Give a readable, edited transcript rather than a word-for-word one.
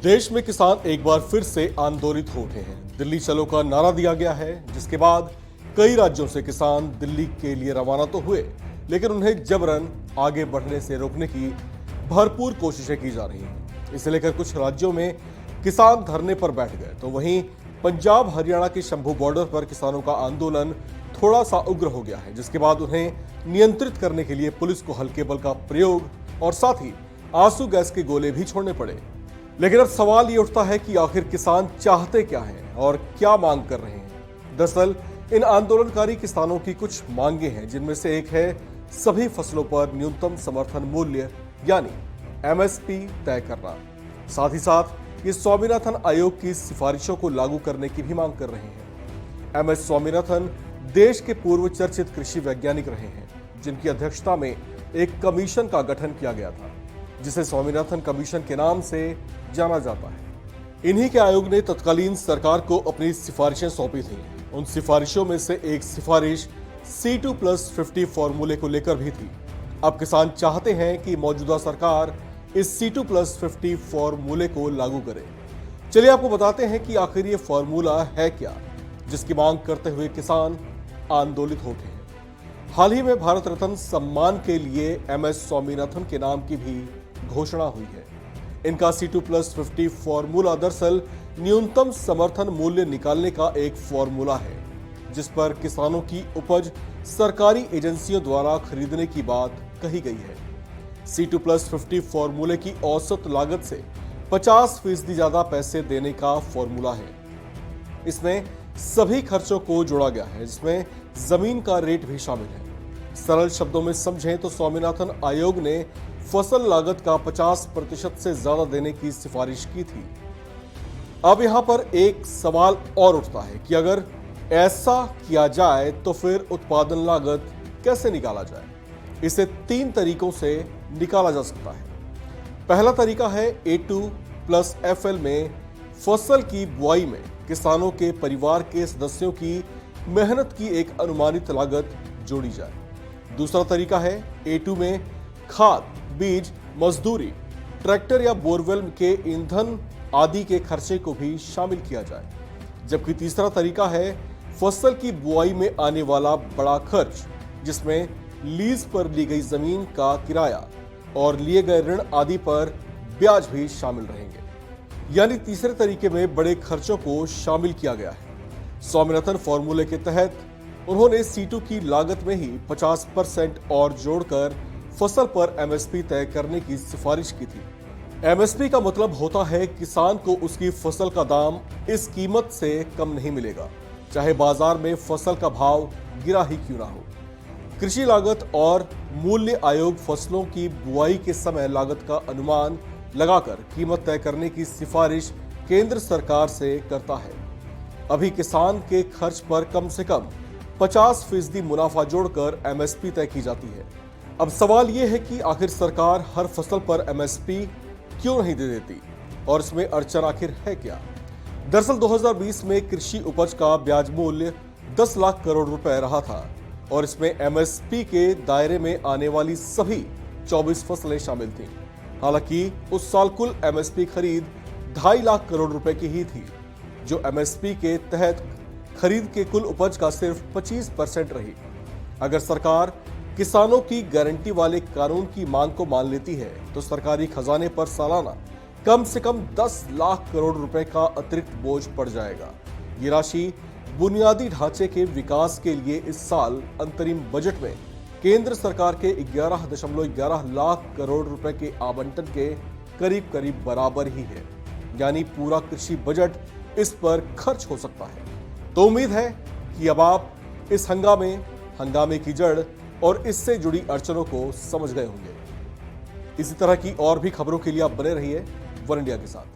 देश में किसान एक बार फिर से आंदोलित हो उठे हैं। दिल्ली चलो का नारा दिया गया है, जिसके बाद कई राज्यों से किसान दिल्ली के लिए रवाना तो हुए, लेकिन उन्हें जबरन आगे बढ़ने से रोकने की भरपूर कोशिशें की जा रही हैं। इसे लेकर कुछ राज्यों में किसान धरने पर बैठ गए, तो वहीं पंजाब हरियाणा के शंभू बॉर्डर पर किसानों का आंदोलन थोड़ा सा उग्र हो गया है, जिसके बाद उन्हें नियंत्रित करने के लिए पुलिस को हल्के बल का प्रयोग और साथ ही आंसू गैस के गोले भी छोड़ने पड़े। लेकिन अब सवाल ये उठता है कि आखिर किसान चाहते क्या हैं और क्या मांग कर रहे हैं। दरअसल इन आंदोलनकारी किसानों की कुछ मांगे हैं, जिनमें से एक है सभी फसलों पर न्यूनतम समर्थन मूल्य यानी एमएसपी तय करना। साथ ही साथ ये स्वामीनाथन आयोग की सिफारिशों को लागू करने की भी मांग कर रहे हैं। एमएस स्वामीनाथन देश के पूर्व चर्चित कृषि वैज्ञानिक रहे हैं, जिनकी अध्यक्षता में एक कमीशन का गठन किया गया था, जिसे स्वामीनाथन कमीशन के नाम से जाना जाता है। इन्हीं के आयोग ने तत्कालीन सरकार को अपनी सिफारिशें सौंपी थी। उन सिफारिशों में से एक सिफारिश C2+50 फॉर्मूले को लेकर भी थी। अब किसान चाहते हैं कि मौजूदा सरकार इस C2+50 फॉर्मूले को लागू करे। चलिए आपको बताते हैं कि आखिर ये फॉर्मूला है क्या, जिसकी मांग करते हुए किसान आंदोलित हो उठे हैं। हाल ही में भारत रत्न सम्मान के लिए एमएस स्वामीनाथन के नाम की भी घोषणा हुई है। इनका C2+50 फॉर्मूला दरअसल न्यूनतम समर्थन मूल्य निकालने का एक फॉर्मूला है, जिस पर किसानों की उपज सरकारी एजेंसियों द्वारा खरीदने की बात कही गई है। C2+50 फॉर्मूले की औसत लागत से 50% ज्यादा पैसे देने का फॉर्मूला है। इसमें सभी खर्चों को जोड़ा गया है, जिसमें जमीन का रेट भी शामिल है। सरल शब्दों में समझें तो स्वामीनाथन आयोग ने फसल लागत का 50% से ज्यादा देने की सिफारिश की थी। अब यहां पर एक सवाल और उठता है कि अगर ऐसा किया जाए तो फिर उत्पादन लागत कैसे निकाला जाए। इसे 3 तरीकों से निकाला जा सकता है। पहला तरीका है A2+FL में फसल की बुआई में किसानों के परिवार के सदस्यों की मेहनत की एक अनुमानित लागत जोड़ी जाए। दूसरा तरीका है A2 में खाद, बीज, मजदूरी, ट्रैक्टर या बोरवेल के ईंधन आदि के खर्चे को भी शामिल किया जाए। जबकि तीसरा तरीका है फसल की बुआई में आने वाला बड़ा खर्च, जिसमें लीज पर ली गई जमीन का किराया और लिए गए ऋण आदि पर ब्याज भी शामिल रहेंगे। यानी तीसरे तरीके में बड़े खर्चों को शामिल किया गया है। स्वामीनाथन फॉर्मूले के तहत उन्होंने C2 की लागत में ही 50% और जोड़कर फसल पर एमएसपी तय करने की सिफारिश की थी। एमएसपी का मतलब होता है किसान को उसकी फसल का दाम इस कीमत से कम नहीं मिलेगा, चाहे बाजार में फसल का भाव गिरा ही क्यों ना हो। कृषि लागत और मूल्य आयोग फसलों की बुआई के समय लागत का अनुमान लगाकर कीमत तय करने की सिफारिश केंद्र सरकार से करता है। अभी किसान के खर्च पर कम से कम 50% मुनाफा जोड़कर एमएसपी तय की जाती है। अब सवाल यह है कि आखिर सरकार हर फसल पर एमएसपी क्यों नहीं दे देती और इसमें अड़चन आखिर है क्या। दरअसल 2020 में कृषि उपज का ब्याज मूल्य 10 लाख करोड़ रुपए रहा था और इसमें एमएसपी के दायरे में आने वाली सभी 24 फसलें शामिल थीं। हालांकि उस साल कुल एमएसपी खरीद 2.5 लाख करोड़ रुपए की ही थी, जो एमएसपी के तहत खरीद के कुल उपज का सिर्फ 25% रही। अगर सरकार किसानों की गारंटी वाले कानून की मांग को मान लेती है, तो सरकारी खजाने पर सालाना कम से कम 10 लाख करोड़ रुपए का अतिरिक्त बोझ पड़ जाएगा। ये राशि बुनियादी ढांचे के विकास के लिए इस साल अंतरिम बजट में केंद्र सरकार के 11.11 लाख करोड़ रुपए के आवंटन के करीब करीब बराबर ही है। यानी पूरा कृषि बजट इस पर खर्च हो सकता है। तो उम्मीद है कि अब आप इस हंगामे की जड़ और इससे जुड़ी अड़चनों को समझ गए होंगे। इसी तरह की और भी खबरों के लिए आप बने रहिए वन इंडिया के साथ।